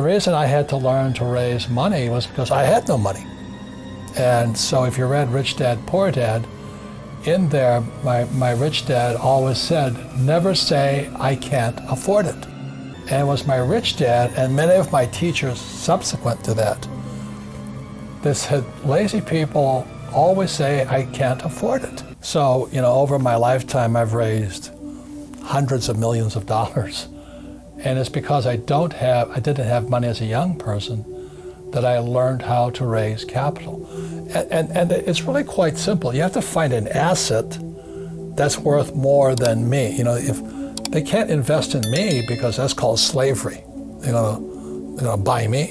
The reason I had to learn to raise money was because I had no money. And so if you read Rich Dad, Poor Dad, in there, my rich dad always said, never say, I can't afford it. And it was my rich dad and many of my teachers subsequent to that, they said, lazy people always say, I can't afford it. So, over my lifetime, I've raised hundreds of millions of dollars. And it's because I didn't have money as a young person that I learned how to raise capital. And it's really quite simple. You have to find an asset that's worth more than me. If they can't invest in me because that's called slavery, they're gonna buy me,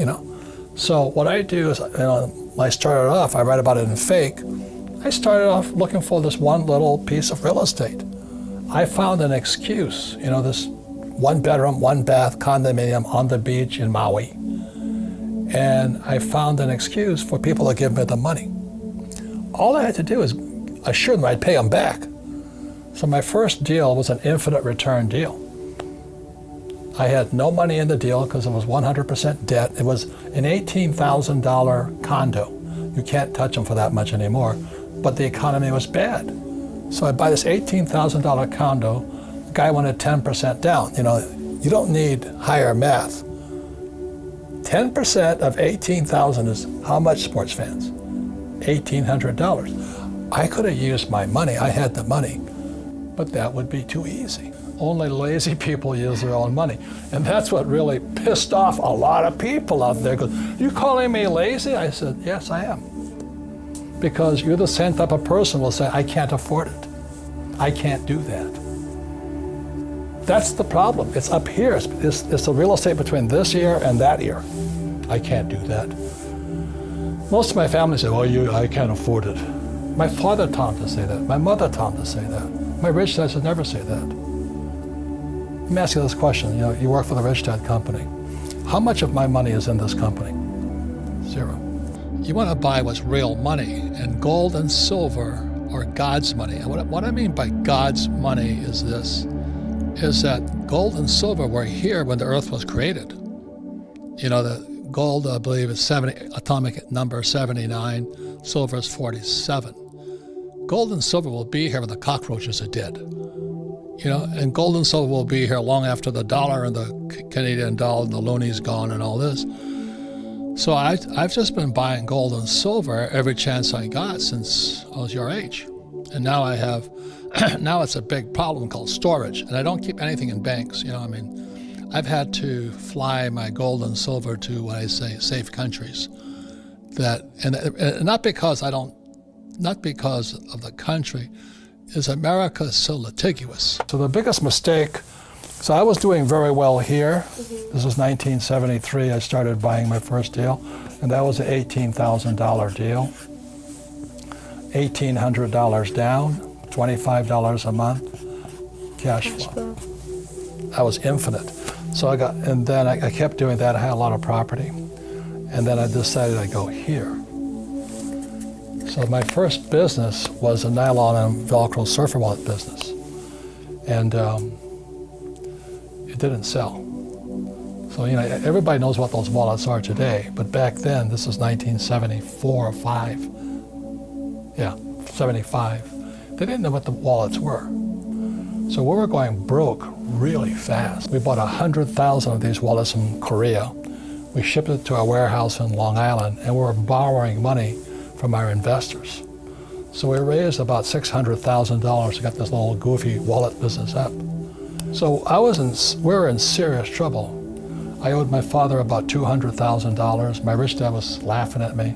So what I do is, when I started off, I write about it in Fake. I started off looking for this one little piece of real estate. I found an excuse, this 1-bedroom, 1-bath condominium on the beach in Maui. And I found an excuse for people to give me the money. All I had to do is assure them I'd pay them back. So my first deal was an infinite return deal. I had no money in the deal because it was 100% debt. It was an $18,000 condo. You can't touch them for that much anymore, but the economy was bad. So I buy this $18,000 condo. The guy wanted 10% down. You don't need higher math. 10% of 18,000 is how much, sports fans? $1,800. I could have used my money. I had the money, but that would be too easy. Only lazy people use their own money. And that's what really pissed off a lot of people out there. You calling me lazy? I said, yes, I am. Because you're the same type of person who will say, I can't afford it. I can't do that. That's the problem. It's up here. It's the real estate between this ear and that ear. I can't do that. Most of my family say, I can't afford it. My father taught him to say that. My mother taught him to say that. My rich dad should never say that. Let me ask you this question. You work for the Rich Dad company. How much of my money is in this company? 0. You want to buy what's real money, and gold and silver are God's money. And what I mean by God's money is this, is that gold and silver were here when the earth was created. The gold, I believe, is atomic number 79, silver is 47. Gold and silver will be here when the cockroaches are dead. And gold and silver will be here long after the dollar and the Canadian dollar and the looney's gone and all this. So I've just been buying gold and silver every chance I got since I was your age. And now I have, now it's a big problem called storage. And I don't keep anything in banks. I've had to fly my gold and silver to what I say safe countries. And not because of the country, is America so litigious. So the biggest mistake, so I was doing very well here. This was 1973, I started buying my first deal, and that was an $18,000 deal. $1,800 down, $25 a month, cash flow. That was infinite. So then I kept doing that. I had a lot of property. And then I decided I'd go here. So my first business was a nylon and Velcro surfer wallet business. And it didn't sell. So, everybody knows what those wallets are today. But back then, this was 1974 or 5. Yeah, 75. They didn't know what the wallets were. So we were going broke really fast. We bought 100,000 of these wallets from Korea. We shipped it to our warehouse in Long Island, and we were borrowing money from our investors. So we raised about $600,000 to get this little goofy wallet business up. So we were in serious trouble. I owed my father about $200,000. My rich dad was laughing at me.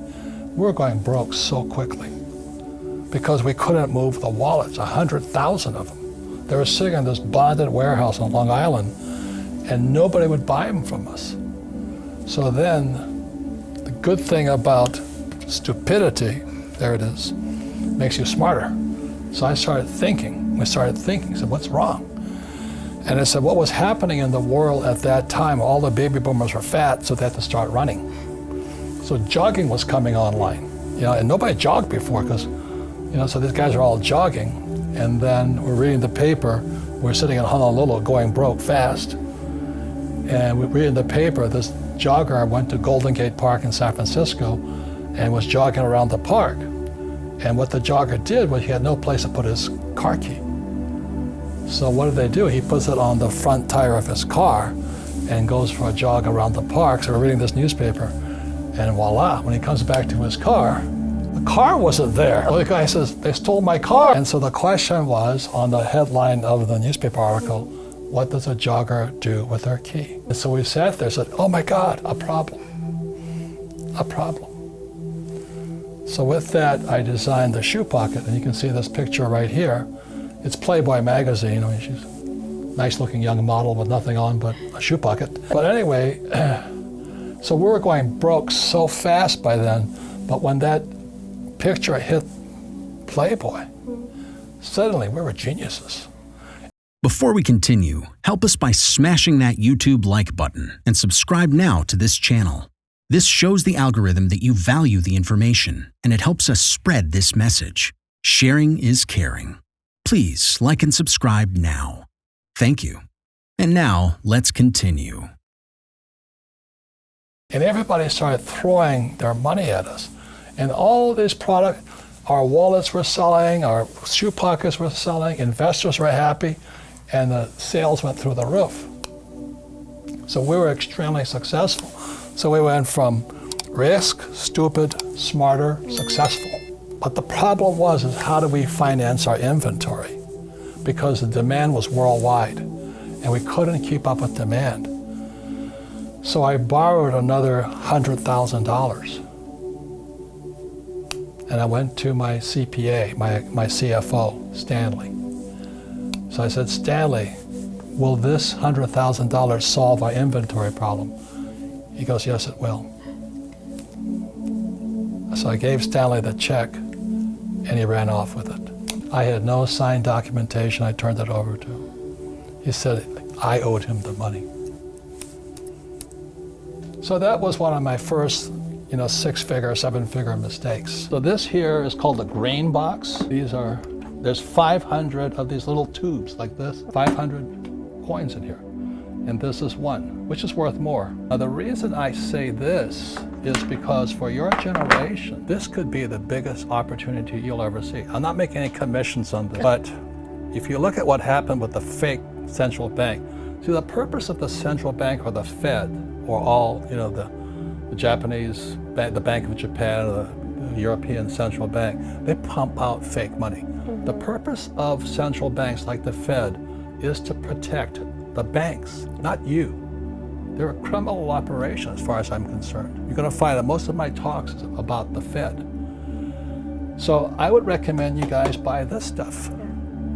We were going broke so quickly because we couldn't move the wallets, 100,000 of them. They were sitting in this bonded warehouse on Long Island, and nobody would buy them from us. So then, the good thing about stupidity, there it is, makes you smarter. So I started thinking. We started thinking, said, what's wrong? And I said, what was happening in the world at that time, all the baby boomers were fat, so they had to start running. So jogging was coming online, and nobody jogged before because, so these guys are all jogging. And then we're reading the paper. We're sitting in Honolulu going broke fast. And we're reading the paper, this jogger went to Golden Gate Park in San Francisco and was jogging around the park. And what the jogger did was he had no place to put his car key. So what did they do? He puts it on the front tire of his car and goes for a jog around the park. So we're reading this newspaper, and voila, when he comes back to his car, the car wasn't there. The guy says, they stole my car. And so the question was on the headline of the newspaper article, what does a jogger do with their key? And so we sat there and said, oh my God, a problem. A problem. So with that, I designed the shoe pocket, and you can see this picture right here. It's Playboy magazine. I mean, she's a nice looking young model with nothing on but a shoe pocket. But anyway, so we were going broke so fast by then, but when that picture hit Playboy, suddenly we were geniuses. Before we continue, help us by smashing that YouTube like button and subscribe now to this channel. This shows the algorithm that you value the information, and it helps us spread this message. Sharing is caring. Please like and subscribe now. Thank you. And now, let's continue. And everybody started throwing their money at us. And all these products, our wallets were selling, our shoe pockets were selling, investors were happy, and the sales went through the roof. So we were extremely successful. So we went from risk, stupid, smarter, successful. But the problem was, is how do we finance our inventory? Because the demand was worldwide, and we couldn't keep up with demand. So I borrowed another $100,000. And I went to my CPA, my CFO, Stanley. So I said, Stanley, will this $100,000 solve our inventory problem? He goes, yes, it will. So I gave Stanley the check, and he ran off with it. I had no signed documentation. I turned it over to him. He said I owed him the money. So that was one of my first, six-figure, seven-figure mistakes. So this here is called the grain box. There's 500 of these little tubes like this, 500 coins in here. And this is one, which is worth more. Now the reason I say this is because for your generation, this could be the biggest opportunity you'll ever see. I'm not making any commissions on this, but if you look at what happened with the fake central bank, see the purpose of the central bank or the Fed or all, the Japanese, the Bank of Japan, or the European Central Bank, they pump out fake money. The purpose of central banks like the Fed is to protect the banks, not you. They're a criminal operation as far as I'm concerned. You're going to find that most of my talks is about the Fed. So I would recommend you guys buy this stuff.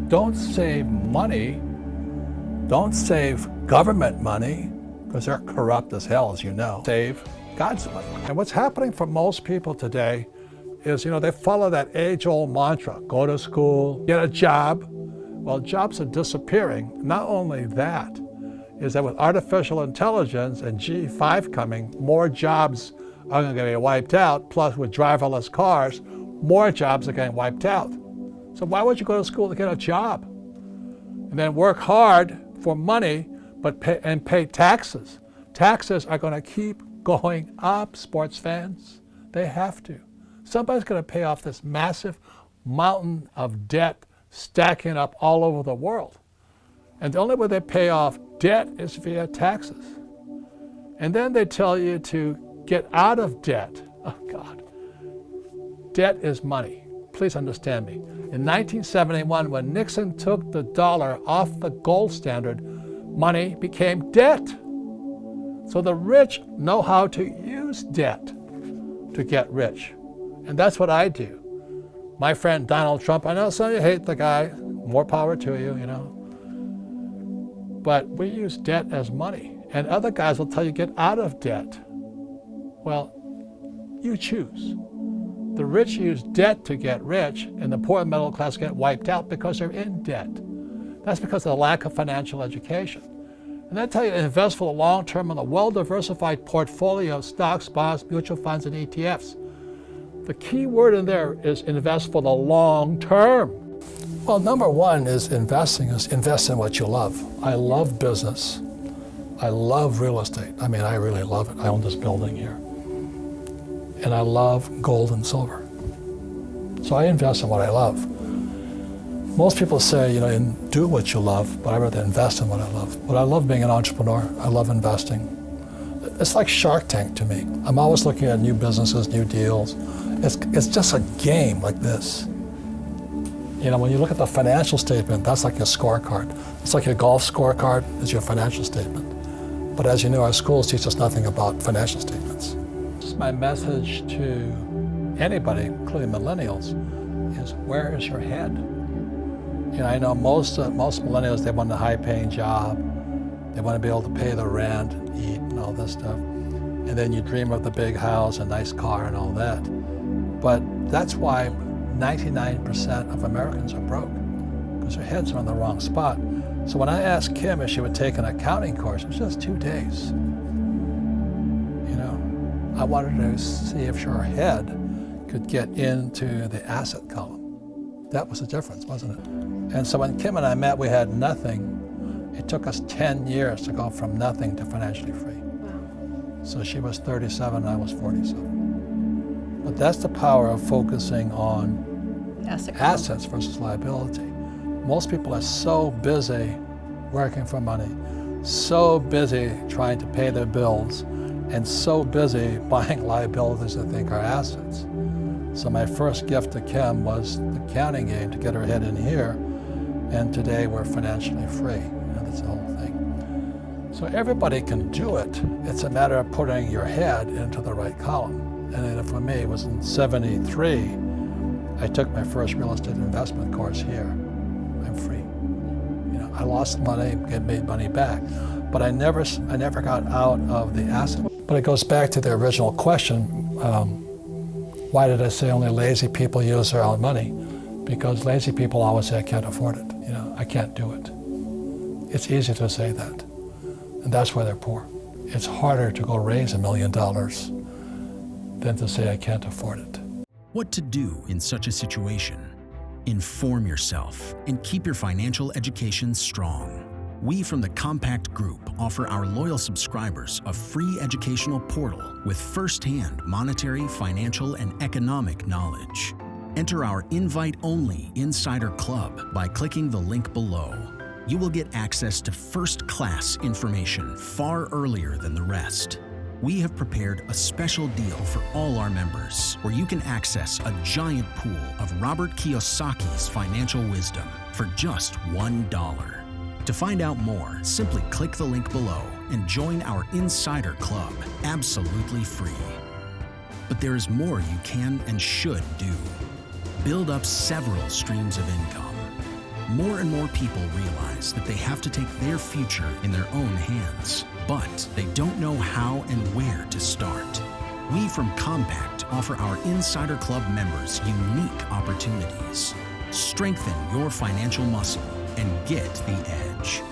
Don't save money. Don't save government money, because they're corrupt as hell, as you know. Save God's money. And what's happening for most people today is, they follow that age-old mantra, go to school, get a job. Well, jobs are disappearing. Not only that, is that with artificial intelligence and G5 coming, more jobs are going to get wiped out. Plus, with driverless cars, more jobs are getting wiped out. So why would you go to school to get a job? And then work hard for money, but pay taxes. Taxes are going to keep going up, sports fans. They have to. Somebody's going to pay off this massive mountain of debt stacking up all over the world. And the only way they pay off debt is via taxes. And then they tell you to get out of debt. Oh God. Debt is money. Please understand me. In 1971, when Nixon took the dollar off the gold standard, money became debt. So the rich know how to use debt to get rich. And that's what I do. My friend Donald Trump, I know some of you hate the guy, more power to you, But we use debt as money. And other guys will tell you get out of debt. Well, you choose. The rich use debt to get rich, and the poor and middle class get wiped out because they're in debt. That's because of the lack of financial education. And they tell you to invest for the long term in a well-diversified portfolio of stocks, bonds, mutual funds, and ETFs. The key word in there is invest for the long term. Well, number one is investing, is invest in what you love. I love business. I love real estate. I mean, I really love it. I own this building here. And I love gold and silver. So I invest in what I love. Most people say, do what you love, but I rather invest in what I love. But I love being an entrepreneur. I love investing. It's like Shark Tank to me. I'm always looking at new businesses, new deals. It's just a game like this. When you look at the financial statement, that's like your scorecard. It's like your golf scorecard is your financial statement. But as you know, our schools teach us nothing about financial statements. Just my message to anybody, including millennials, is where is your head? I know most millennials, they want a high-paying job. They want to be able to pay the rent, eat, and all this stuff. And then you dream of the big house, a nice car, and all that. But that's why 99% of Americans are broke, because their heads are in the wrong spot. So when I asked Kim if she would take an accounting course, it was just 2 days. I wanted to see if her head could get into the asset column. That was the difference, wasn't it? And so when Kim and I met, we had nothing. It took us 10 years to go from nothing to financially free. Wow. So she was 37, and I was 47. But that's the power of focusing on assets versus liability. Most people are so busy working for money, so busy trying to pay their bills, and so busy buying liabilities they think are assets. So my first gift to Kim was the accounting game to get her head in here, and today we're financially free. That's the whole thing. So everybody can do it. It's a matter of putting your head into the right column. And then for me, it was in '73, I took my first real estate investment course here. I'm free. I lost money, made money back, but I never got out of the asset. But it goes back to the original question, why did I say only lazy people use their own money? Because lazy people always say, I can't afford it. I can't do it. It's easy to say that, and that's why they're poor. It's harder to go raise $1 million than to say, I can't afford it. What to do in such a situation? Inform yourself and keep your financial education strong. We from the Compact Group offer our loyal subscribers a free educational portal with first-hand monetary, financial, and economic knowledge. Enter our invite-only Insider Club by clicking the link below. You will get access to first-class information far earlier than the rest. We have prepared a special deal for all our members where you can access a giant pool of Robert Kiyosaki's financial wisdom for just $1. To find out more, simply click the link below and join our Insider Club absolutely free. But there is more you can and should do. Build up several streams of income. More and more people realize that they have to take their future in their own hands, but they don't know how and where to start. We from Compact offer our Insider Club members unique opportunities. Strengthen your financial muscle and get the edge.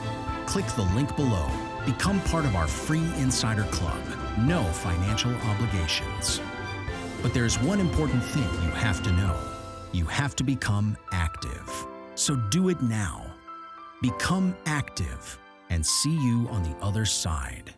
Click the link below. Become part of our free Insider Club. No financial obligations. But there's one important thing you have to know. You have to become active. So do it now. Become active and see you on the other side.